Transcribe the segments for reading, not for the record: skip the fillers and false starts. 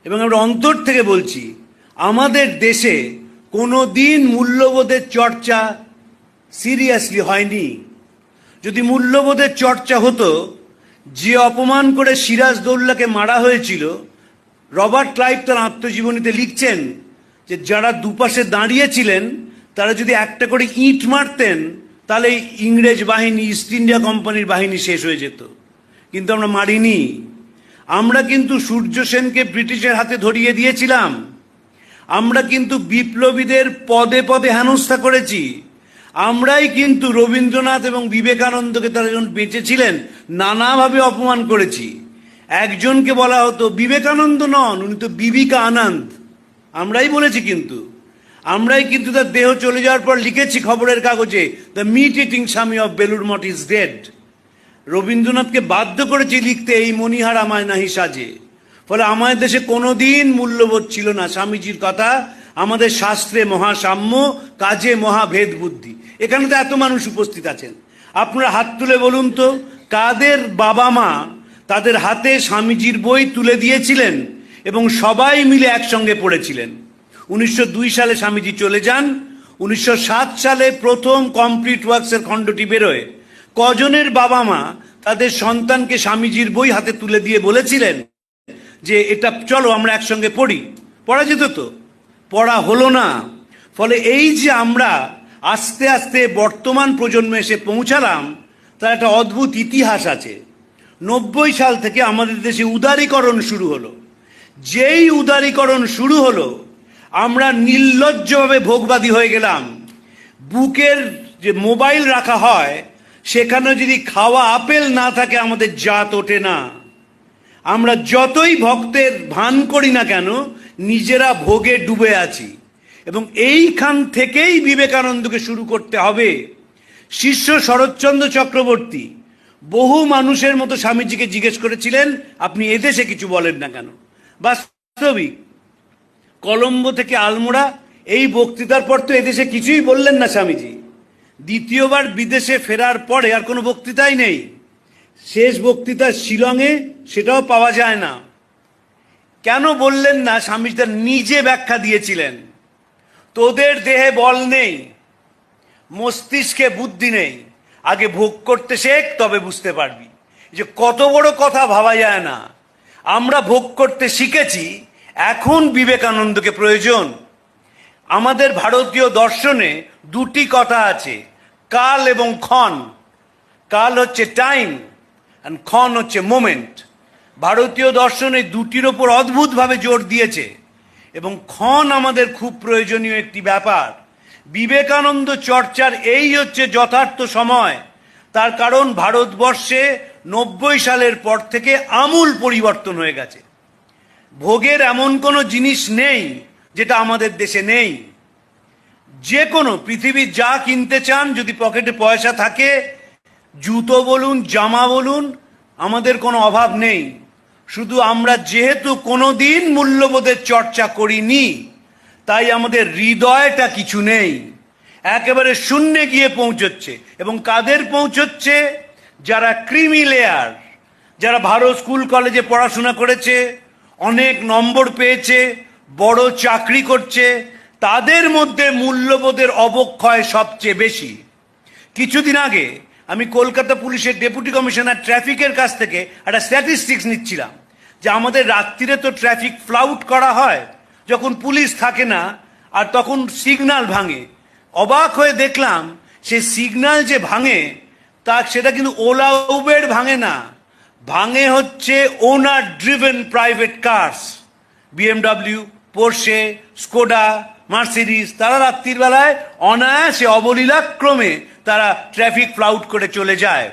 এবং আমরা অন্তর থেকে বলছি, আমাদের দেশে কোনো দিন মূল্যবোধের চর্চা সিরিয়াসলি হয়নি। যদি মূল্যবোধের চর্চা হতো, যে অপমান করে সিরাজদৌল্লাকে মারা হয়েছিল, রবার্ট ক্লাইভ তার আত্মজীবনীতে লিখছেন যে যারা দুপাশে দাঁড়িয়েছিলেন তারা যদি একটা করে ইঁট মারতেন তাহলে ইংরেজ বাহিনী, ইস্ট ইন্ডিয়া কোম্পানির বাহিনী শেষ হয়ে যেত। কিন্তু আমরা মারিনি। আমরা কিন্তু সূর্য সেনকে ব্রিটিশের হাতে ধরিয়ে দিয়েছিলাম। আমরা কিন্তু বিপ্লবীদের পদে পদে হেনস্থা করেছি। আমরাই কিন্তু রবীন্দ্রনাথ এবং বিবেকানন্দকে তারা যখন বেঁচে ছিলেন নানাভাবে অপমান করেছি। একজনকে বলা হতো বিবেকানন্দ নন, উনি তো বিবিকা আনন্দ। আমরাই বলেছি, কিন্তু আমরাই কিন্তু তার দেহ চলে যাওয়ার পর লিখেছি খবরের কাগজে, দ্য মিট ইটিং স্বামী of Belur Math is dead. রবীন্দ্রনাথকে বাধ্য করেছি লিখতে, এই মণিহার আমায় নাহি সাজে। ফলে আমাদের দেশে কোনোদিন মূল্যবোধ ছিল না। স্বামীজির কথা, আমাদের শাস্ত্রে মহাসাম্য, কাজে মহাভেদ বুদ্ধি। এখানে তো এত মানুষ উপস্থিত আছেন, আপনারা হাত তুলে বলুন তো, কাদের বাবা মা তাদের হাতে স্বামীজির বই তুলে দিয়েছিলেন এবং সবাই মিলে একসঙ্গে পড়েছিলেন? 1902 সালে স্বামীজি চলে যান। 1907 সালে প্রথম কমপ্লিট ওয়ার্কসের খণ্ডটি বেরোয়। কজনের বাবা মা তাদের সন্তানকে স্বামীজির বই হাতে তুলে দিয়ে বলেছিলেন যে এটা চলো আমরা একসঙ্গে পড়ি? পড়া যেত তো, পড়া হলো না। ফলে এই যে আমরা আস্তে আস্তে বর্তমান প্রজন্মে এসে পৌঁছালাম, তার একটা অদ্ভুত ইতিহাস আছে। 90 সাল থেকে আমাদের দেশে উদারীকরণ শুরু হলো। যেই উদারীকরণ শুরু হলো, আমরা নির্লজ্জভাবে ভোগবাদী হয়ে গেলাম। বুকের যে মোবাইল রাখা হয়, সেখানে যদি খাওয়া আপেল না থাকে আমাদের জাত ওঠে না। আমরা যতই ভক্তের ভান করি না কেন, নিজেরা ভোগে ডুবে আছি। এবং এইখান থেকেই বিবেকানন্দকে শুরু করতে হবে। শিষ্য শরৎচন্দ্র চক্রবর্তী বহু মানুষের মতো স্বামীজিকে জিজ্ঞেস করেছিলেন, আপনি এদেশে কিছু বলেন না কেন? বাস্তবিক কলম্বো থেকে আলমোড়া এই বক্তৃতার পর তো এদেশে কিছুই বললেন না স্বামীজি। দ্বিতীয়বার বিদেশে ফেরার পরে আর কোনো বক্তৃতাই নেই। শেষ বক্তৃতা শিলংয়ে, সেটাও পাওয়া যায় না। কেন বললেন না? স্বামীজি তার নিজে ব্যাখ্যা দিয়েছিলেন, তোদের দেহে বল নেই, মস্তিষ্কে বুদ্ধি নেই, আগে ভোগ করতে শেখ, তবে বুঝতে পারবি। যে কত বড় কথা ভাবা যায় না। আমরা ভোগ করতে শিখেছি, এখন বিবেকানন্দকে প্রয়োজন। আমাদের ভারতীয় দর্শনে দুটি কথা আছে, কাল এবং ক্ষণ। কাল হচ্ছে টাইম আর ক্ষণ হচ্ছে মোমেন্ট। ভারতীয় দর্শন এই দুটির ওপর অদ্ভুতভাবে জোর দিয়েছে এবং ক্ষণ আমাদের খুব প্রয়োজনীয় একটি ব্যাপার। বিবেকানন্দ চর্চার এই হচ্ছে যথার্থ সময়। তার কারণ ভারতবর্ষে 90 সালের পর থেকে আমূল পরিবর্তন হয়ে গেছে। ভোগের এমন কোনো জিনিস নেই যেটা আমাদের দেশে নেই। যে কোনো পৃথিবীর যা কিনতে চান, যদি পকেটে পয়সা থাকে, জুতো বলুন, জামা বলুন, আমাদের কোনো অভাব নেই। শুধু আমরা যেহেতু কোনোদিন মূল্যবোধের চর্চা করিনি, তাই আমাদের হৃদয়টা কিছু নেই, একেবারে শূন্যে গিয়ে পৌঁছচ্ছে। এবং কাদের পৌঁছচ্ছে? যারা ক্রিমি লেয়ার, যারা ভারত স্কুল কলেজে পড়াশোনা করেছে, অনেক নম্বর পেয়েছে, বড় চাকরি করছে, তাদের মধ্যে মূল্যবোধের অবক্ষয় সবচেয়ে বেশি। কিছুদিন আগে আমি কলকাতা পুলিশের ডেপুটি কমিশনার ট্রাফিকের কাছ থেকে একটা স্ট্যাটিস্টিক্স নিচ্ছিলাম যে আমাদের রাত্রিরে তো ট্রাফিক ফ্লাউট করা হয় যখন পুলিশ থাকে না, আর তখন সিগন্যাল ভাঙে। অবাক হয়ে দেখলাম সে সিগন্যাল যে ভাঙে সেটা কিন্তু ওলা উবের ভাঙে না, ভাঙে হচ্ছে owner driven private cars, BMW, Porsche, Skoda, Mercedes. তারা রাত্রির বেলায় অনায়াসে অবলীলাক্রমে তারা ট্রাফিক ফ্লাউট করে চলে যায়।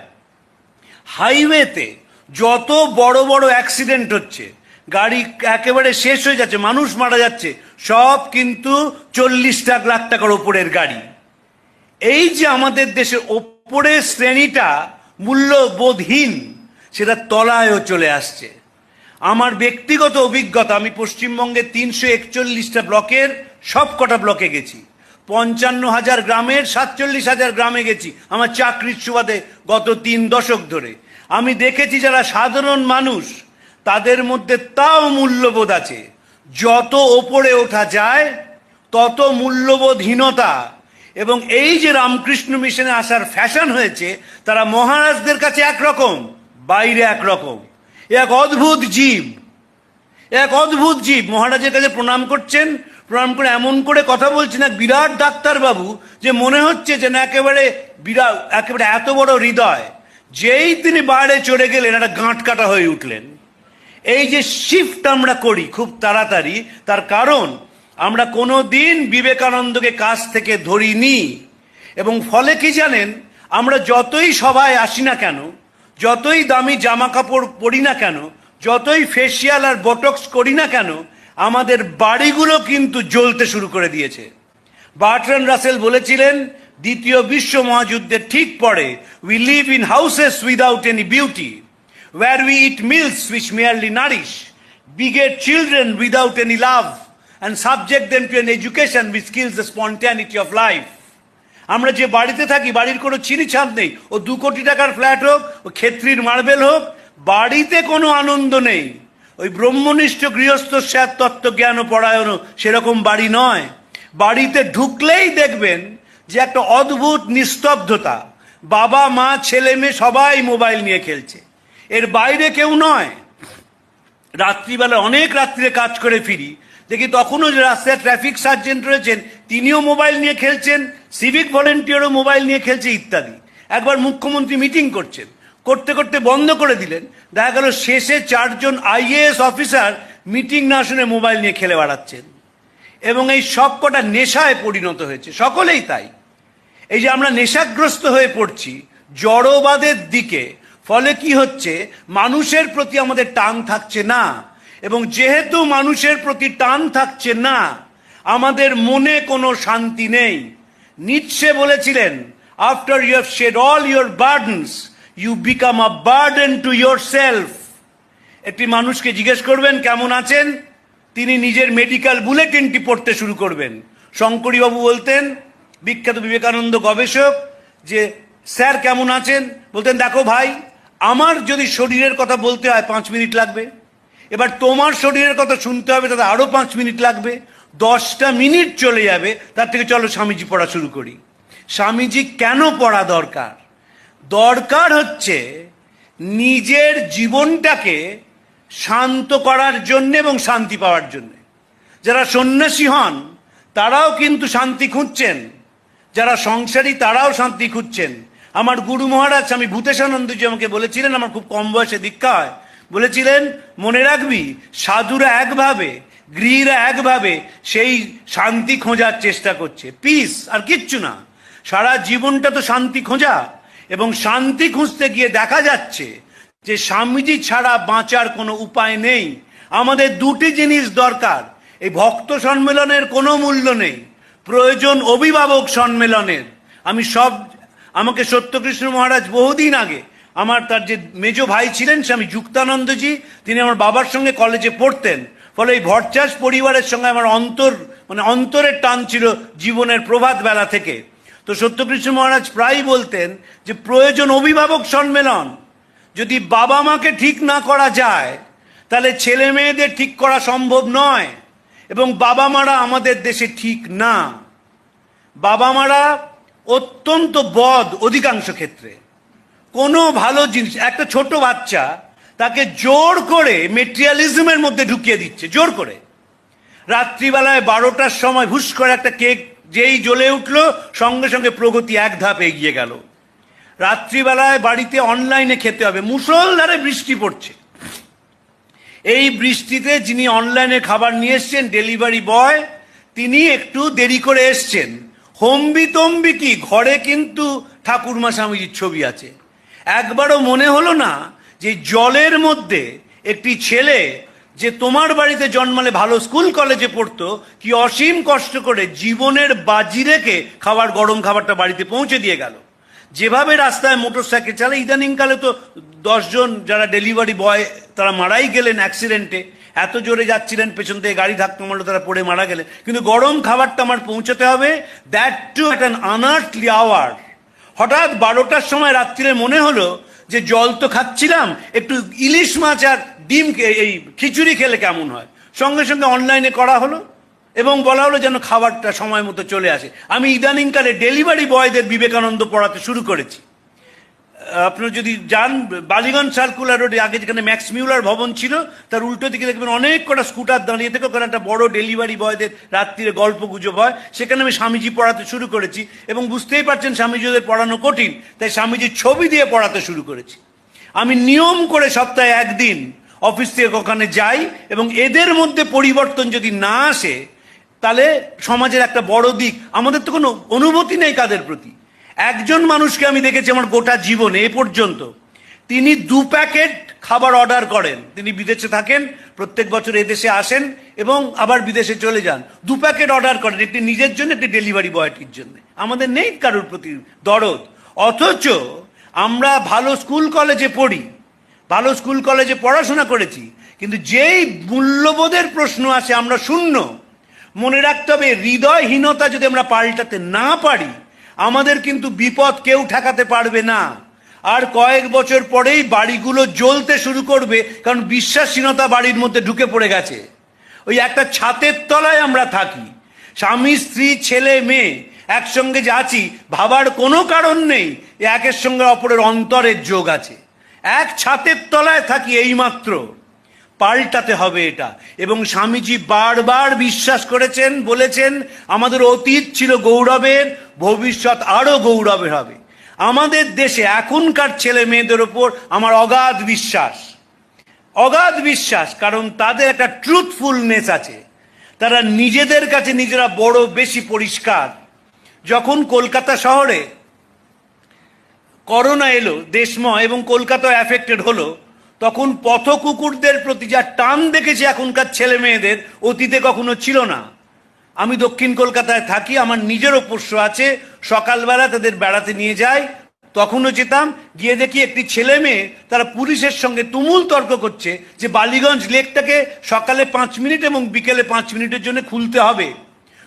হাইওয়েতে যত বড় বড় অ্যাক্সিডেন্ট হচ্ছে, গাড়ি একেবারে শেষ হয়ে যাচ্ছে, মানুষ মারা যাচ্ছে, সব কিন্তু 40 লাখ টাকার ওপরের গাড়ি। এই যে আমাদের দেশের ওপরের শ্রেণীটা মূল্যবোধহীন, সেটা তলায়ও চলে আসছে। আমার ব্যক্তিগত অভিজ্ঞতা, আমি পশ্চিমবঙ্গে 341টা ব্লকের সব কটা ব্লকে গেছি, 55,000 গ্রামের 47,000 গ্রামে গেছি আমার চাকরির সুবাদে গত 3 দশক ধরে। আমি দেখেছি যারা সাধারণ মানুষ, তাদের মধ্যে তাও মূল্যবোধ আছে। যত ওপরে ওঠা যায় তত মূল্যবোধহীনতা, এবং এই যে রামকৃষ্ণ মিশনে আসার ফ্যাশন হয়েছে, তারা মহারাজদের কাছে একরকম, বাইরে একরকম। এক অদ্ভুত জীব, এক অদ্ভুত জীব। মহারাজের কাছে প্রণাম করছেন, প্রণাম করে এমন করে কথা বলছেন, এক বিরাট ডাক্তারবাবু, যে মনে হচ্ছে যে না একেবারে বিরাট, একেবারে এত বড় হৃদয়। যেই তিনি বাইরে চড়ে গেলেন, একটা গাঁট কাটা হয়ে উঠলেন। এই যে শিফট আমরা করি খুব তাড়াতাড়ি, তার কারণ আমরা কোনো দিন বিবেকানন্দকে কাছ থেকে ধরিনি। এবং ফলে কি জানেন, আমরা যতই সভায় আসি না কেন, যতই দামি জামা কাপড় পরি না কেন, যতই ফেসিয়াল আর বটক্স করি না কেন, আমাদের বাড়িগুলো কিন্তু জ্বলতে শুরু করে দিয়েছে। বার্ট্রান্ড রাসেল বলেছিলেন, দ্বিতীয় বিশ্ব মহাযুদ্ধের ঠিক পরে, we live in houses without any beauty, where we eat meals which merely nourish, beget children without any love, and subject them to an education which kills the spontaneity of life. আমরা যে বাড়িতে থাকি, বাড়ির কোনো ছিনিছাঁদ নেই। ও 2 কোটি টাকার flat হোক, ও ক্ষেত্রীর মার্বেল হোক, বাড়িতে কোনো আনন্দ নেই। ওই ব্রহ্মনিষ্ঠ গৃহস্থ স্যার তত্ত্বজ্ঞান ও পরায়ণ সেরকম বাড়ি নয়। বাড়িতে ঢুকলেই দেখবেন যে একটা অদ্ভুত নিস্তব্ধতা। বাবা মা ছেলে মেয়ে সবাই মোবাইল নিয়ে খেলছে, এর বাইরে কেউ নয়। রাত্রিবেলা অনেক রাত্রিরে কাজ করে ফিরি, দেখি তখনও যে রাস্তায় ট্রাফিক সার্জেন্ট রয়েছেন, তিনিও মোবাইল নিয়ে খেলছেন, সিভিক ভলেন্টিয়ারও মোবাইল নিয়ে খেলছে ইত্যাদি। একবার মুখ্যমন্ত্রী মিটিং করছেন, করতে করতে বন্ধ করে দিলেন। দেখা গেল শেষে 4 জন IAS অফিসার মিটিং না শুনে মোবাইল নিয়ে খেলে বেড়াচ্ছেন। এবং এই সবকটা নেশায় পরিণত হয়েছে, সকলেই তাই। এই যে আমরা নেশাগ্রস্ত হয়ে পড়ছি জড়বাদের দিকে, ফলে কি হচ্ছে, মানুষের প্রতি আমাদের টান থাকছে না। এবং যেহেতু মানুষের প্রতি টান থাকছে না, আমাদের মনে কোনো শান্তি নেই। নিৎসে বলেছিলেন, after you have shed all your burdens you become a burden to yourself. একটি মানুষকে জিজ্ঞেস করবেন কেমন আছেন, তিনি নিজের মেডিকেল বুলেটিনটি পড়তে শুরু করবেন। শঙ্করীবাবু বলতেন, বিখ্যাত বিবেকানন্দ গবেষক, যে স্যার কেমন আছেন? বলতেন, দেখো ভাই, আমার যদি শরীরের কথা বলতে হয় 5 মিনিট লাগবে, এবার তোমার শরীরের কথা শুনতে হবে, তাতে আরো 5 মিনিট লাগবে, 10টা মিনিট চলে যাবে। তার থেকে চলো স্বামীজি পড়া শুরু করি। স্বামীজি কেন পড়া দরকার? দরকার হচ্ছে নিজের জীবনটাকে শান্ত করার জন্য এবং শান্তি পাওয়ার জন্য। যারা সন্ন্যাসী হন তারাও কিন্তু শান্তি খুঁজছেন, যারা সংসারী তারাও শান্তি খুঁজছেন। আমার গুরু মহারাজ স্বামী ভূতেশানন্দজি আমাকে বলেছিলেন, আমার খুব কম বয়সে দীক্ষা হয়, বলেছিলেন, মনে রাখবি সাধুরা একভাবে, গৃহীরা একভাবে সেই শান্তি খোঁজার চেষ্টা করছে, পিস, আর কিচ্ছু না। সারা জীবনটা তো শান্তি খোঁজা। এবং শান্তি খুঁজতে গিয়ে দেখা যাচ্ছে যে স্বামীজি ছাড়া বাঁচার কোনো উপায় নেই। আমাদের 2টি জিনিস দরকার। এই ভক্ত সম্মেলনের কোনো মূল্য নেই, প্রয়োজন অভিভাবক সম্মেলনের। আমাকে সত্যকৃষ্ণ মহারাজ বহুদিন আগে, তার যে মেজ ভাই ছিলেন স্বামী যুক্তানন্দজি, তিনি আমার বাবার সঙ্গে কলেজে পড়তেন। ফলে এই ভট্টাচ পরিবারের সঙ্গে আমার অন্তরের টান ছিল জীবনের প্রভাত বেলা থেকে। তো সত্যকৃষ্ণ মহারাজ প্রায়ই বলতেন যে প্রয়োজন অভিভাবক সম্মেলন। যদি বাবা মাকে ঠিক না করা যায়, তাহলে ছেলে মেয়েদের ঠিক করা সম্ভব নয়। এবং বাবা মারা আমাদের দেশে ঠিক না। বাবা মারা অত্যন্ত বদ অধিকাংশ ক্ষেত্রে। কোনো ভালো জিনিস, একটা ছোট বাচ্চা, তাকে জোর করে মেটেরিয়ালিজমের মধ্যে ঢুকিয়ে দিচ্ছে, জোর করে। রাত্রিবেলায় 12টার সময় হুশ করে একটা কেক যেই জ্বলে উঠলো, সঙ্গে সঙ্গে প্রগতি 1 ধাপ এগিয়ে গেল। রাত্রিবেলায় বাড়িতে অনলাইনে খেতে হবে, মুষলধারে বৃষ্টি পড়ছে। এই বৃষ্টিতে যিনি অনলাইনে খাবার নিয়ে এসছেন, ডেলিভারি বয়, তিনি একটু দেরি করে এসছেন। হম্বি তম্বি কি, ঘরে কিন্তু ঠাকুরমা স্বামীজির ছবি আছে। একবারও মনে হলো না যে জলের মধ্যে একটি ছেলে, যে তোমার বাড়িতে জন্মালে ভালো স্কুল কলেজে পড়তো, কি অসীম কষ্ট করে জীবনের বাজি রেখে গরম খাবারটা বাড়িতে পৌঁছে দিয়ে গেল। যেভাবে রাস্তায় মোটরসাইকেল চালায়, ইদানিংকালে তো 10 জন যারা ডেলিভারি বয় তারা মারাই গেলেন অ্যাক্সিডেন্টে। এত জোরে যাচ্ছিলেন, পেছন থেকে গাড়ি ধাক্কা মারলো, তারা পড়ে মারা গেলেন। কিন্তু গরম খাবারটা আমার পৌঁছাতে হবে, that too at an unearthly hour. হঠাৎ 12টার সময় রাত্রিরে মনে হলো যে জল তো খাচ্ছিলাম, একটু ইলিশ মাছ আর ডিম, এই খিচুড়ি খেলে কেমন হয়। সঙ্গে সঙ্গে অনলাইনে করা হলো এবং বলা হলো যেন খাবারটা সময় মতো চলে আসে। আমি ইদানিংকালে ডেলিভারি বয়দের বিবেকানন্দ পড়াতে শুরু করেছি। আপনারা যদি যান বালিগঞ্জ সার্কুলার রোডে, আগে যেখানে ম্যাক্স মিউলার ভবন ছিল তার উল্টো দিকে দেখবেন অনেক কটা স্কুটার দাঁড়িয়ে থেকে, ওখানে একটা বড় ডেলিভারি বয়দের রাত্রিরে গল্প গুজব হয়, সেখানে আমি স্বামীজি পড়াতে শুরু করেছি। এবং বুঝতেই পারছেন স্বামীজিদের পড়ানো কঠিন, তাই স্বামীজির ছবি দিয়ে পড়াতে শুরু করেছি। আমি নিয়ম করে সপ্তাহে একদিন অফিস থেকে ওখানে যাই, এবং এদের মধ্যে পরিবর্তন যদি না আসে তাহলে সমাজের একটা বড় দিক, আমাদের তো কোনো অনুভূতি নেই কাদের প্রতি। একজন মানুষকে আমি দেখেছি আমার গোটা জীবনে এ পর্যন্ত, তিনি 2 প্যাকেট খাবার অর্ডার করেন। তিনি বিদেশে থাকেন, প্রত্যেক বছর এদেশে আসেন এবং আবার বিদেশে চলে যান। 2 প্যাকেট অর্ডার করেন, একটি নিজের জন্য, একটি ডেলিভারি বয়টির জন্য। আমাদের নেই কারোর প্রতি দরদ। অথচ আমরা ভালো স্কুল কলেজে পড়ি, ভালো স্কুল কলেজে পড়াশোনা করেছি, কিন্তু যেই মূল্যবোধের প্রশ্ন আসে আমরা শূন্য। মনে রাখতে হবে, হৃদয়হীনতা যদি আমরা পাল্টাতে না পারি, আমাদের কিন্তু বিপদ কেউ ঠেকাতে পারবে না। আর কয়েক বছর পরেই বাড়িগুলো জ্বলতে শুরু করবে, কারণ বিশ্বাসহীনতা বাড়ির মধ্যে ঢুকে পড়ে গেছে। ওই একটা ছাতের তলায় আমরা থাকি, স্বামী স্ত্রী ছেলে মেয়ে একসঙ্গে যে আছি, ভাবার কোনো কারণ নেই একের সঙ্গে অপরের অন্তরের যোগ আছে। এক ছাতের তলায় থাকি এইমাত্র। পাল্টাতে হবে এটা। এবং স্বামীজি বারবার বিশ্বাস করেছেন, বলেছেন আমাদের অতীত ছিল গৌরবের, ভবিষ্যৎ আরো গৌরবের হবে। আমাদের দেশে এখনকার ছেলে মেয়েদের ওপর আমার অগাধ বিশ্বাস, অগাধ বিশ্বাস, কারণ তাদের একটা ট্রুথফুলনেস আছে। তারা নিজেদের কাছে নিজেরা বড় বেশি পরিষ্কার। যখন কলকাতা শহরে করোনা এলো দেশময় এবং কলকাতা এফেক্টেড হলো, তখন পথ কুকুরদের প্রতি যা টান দেখেছি এখনকার ছেলে মেয়েদের, অতীতে কখনো ছিল না। আমি দক্ষিণ কলকাতায় থাকি, আমার নিজেরও পোষ্য আছে। সকালবেলা তাদের বেড়াতে নিয়ে যাই, তখনও যেতাম, গিয়ে দেখি একটি ছেলে মেয়ে তারা পুলিশের সঙ্গে তুমুল তর্ক করছে যে বালিগঞ্জ লেকটাকে সকালে 5 মিনিট এবং বিকেলে 5 মিনিটের জন্য খুলতে হবে।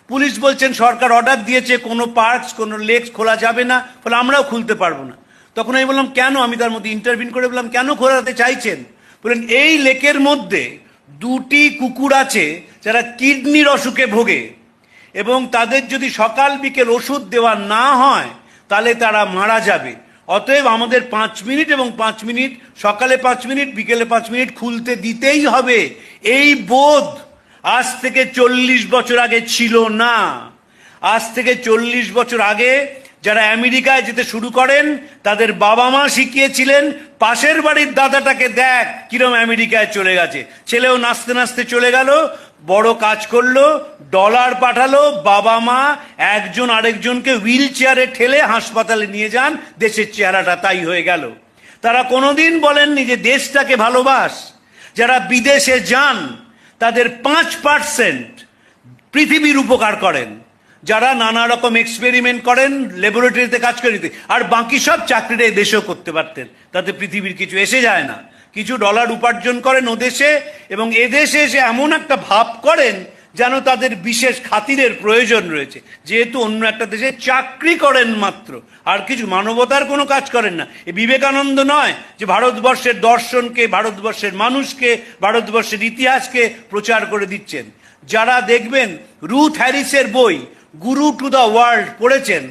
পুলিশ বলছেন সরকার অর্ডার দিয়েছে, কোনো পার্কস কোনো লেকস খোলা যাবে না, ফলে আমরাও খুলতে পারবো না। তখন আমি বললাম কেন? আমি তার মধ্যে ইন্টারভিউ করে বললাম কেন খোলাতে চাইছেন? বললেন এই লেকের মধ্যে 2টি কুকুর আছে যারা কিডনির অসুখে ভোগে, এবং তাদের যদি সকাল বিকেল ওষুধ দেওয়া না হয় তাহলে তারা মারা যাবে। অতএব আমাদের 5 মিনিট এবং 5 মিনিট, সকালে 5 মিনিট বিকেলে 5 মিনিট খুলতে দিতেই হবে। এই বোধ আজ থেকে 40 বছর আগে ছিল না। আজ থেকে 40 বছর আগে যারা আমেরিকায় যেতে শুরু করেন তাদের বাবা মা শিখিয়েছিলেন, পাশের বাড়ির দাদাটাকে দেখ কিরম আমেরিকায় চলে গেছে। ছেলেও নাচতে নাচতে চলে গেল, বড় কাজ করলো, ডলার পাঠালো, বাবা মা একজন আরেকজনকে হুইল চেয়ারে ঠেলে হাসপাতালে নিয়ে যান, দেশের চেহারাটা তাই হয়ে গেল। তারা কোনোদিন বলেননি যে দেশটাকে ভালোবাস। যারা বিদেশে যান তাদের 5% পৃথিবীর উপকার করেন, যারা নানা রকম এক্সপেরিমেন্ট করেন, ল্যাবরেটরিতে কাজ করে দিতে, আর বাকি সব চাকরিটা দেশেও করতে পারতেন, তাতে পৃথিবীর কিছু এসে যায় না। কিছু ডলার উপার্জন করেন ওদেশে, এবং এদেশে এসে এমন একটা ভাব করেন যেন তাদের বিশেষ খাতিরের প্রয়োজন রয়েছে, যেহেতু অন্য একটা দেশে চাকরি করেন মাত্র, আর কিছু মানবতার কোনো কাজ করেন না। এ বিবেকানন্দ নয় যে ভারতবর্ষের দর্শনকে, ভারতবর্ষের মানুষকে, ভারতবর্ষের ইতিহাসকে প্রচার করে দিচ্ছেন। যারা দেখবেন রুথ হ্যারিসের বই গুরু টু দ্য ওয়ার্ল্ড পড়েছেন,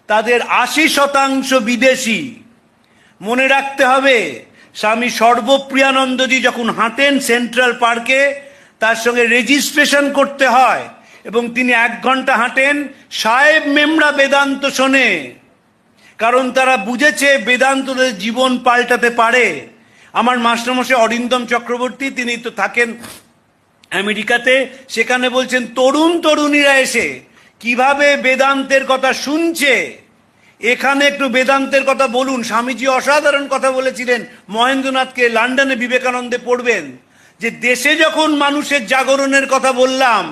তাদের 80% বিদেশি। মনে রাখতে হবে, স্বামী সর্বপ্রিয়ানন্দজি যখন হাঁটেন সেন্ট্রাল পার্কে, তার সঙ্গে রেজিস্ট্রেশন করতে হয়, এবং তিনি 1 ঘন্টা হাঁটেন। সাহেব মেমরা বেদান্ত শোনে, কারণ তারা বুঝেছে বেদান্ত জীবন পাল্টাতে পারে। আমার মাস্টারমশাই অরিন্দম চক্রবর্তী, তিনি তো থাকেন আমেরিকাতে, সেখানে বলছেন তরুণ তরুণীরা এসে কিভাবে বেদান্তের কথা শুনছে। এখানে একটু বেদান্তের কথা বলুন। স্বামীজি অসাধারণ কথা বলেছিলেন মহেন্দ্রনাথকে, লন্ডনে বিবেকানন্দে পড়বেন, যে দেশে যখন মানুষের জাগরণের কথা বললাম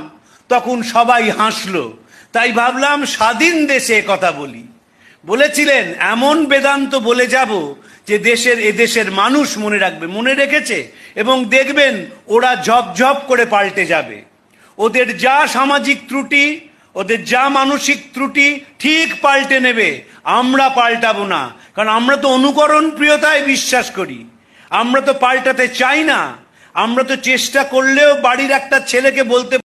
তখন সবাই হাসলো, তাই ভাবলাম স্বাধীন দেশে কথা বলি। বলেছিলেন এমন বেদান্ত বলে যাব যে এদেশের মানুষ মনে রাখবে, মনে রেখেছে, এবং দেখবেন ওরা ঝপঝপ করে পাল্টে যাবে। ওদের যা সামাজিক ত্রুটি, ওদের যা মানসিক ত্রুটি ঠিক পাল্টে নেবে। আমরা পাল্টাবো না, কারণ আমরা তো অনুকরণ প্রিয়তায় বিশ্বাস করি। আমরা তো পাল্টাতে চাই না। আমরা তো চেষ্টা করলেও বাড়ির একটা ছেলেকে বলতে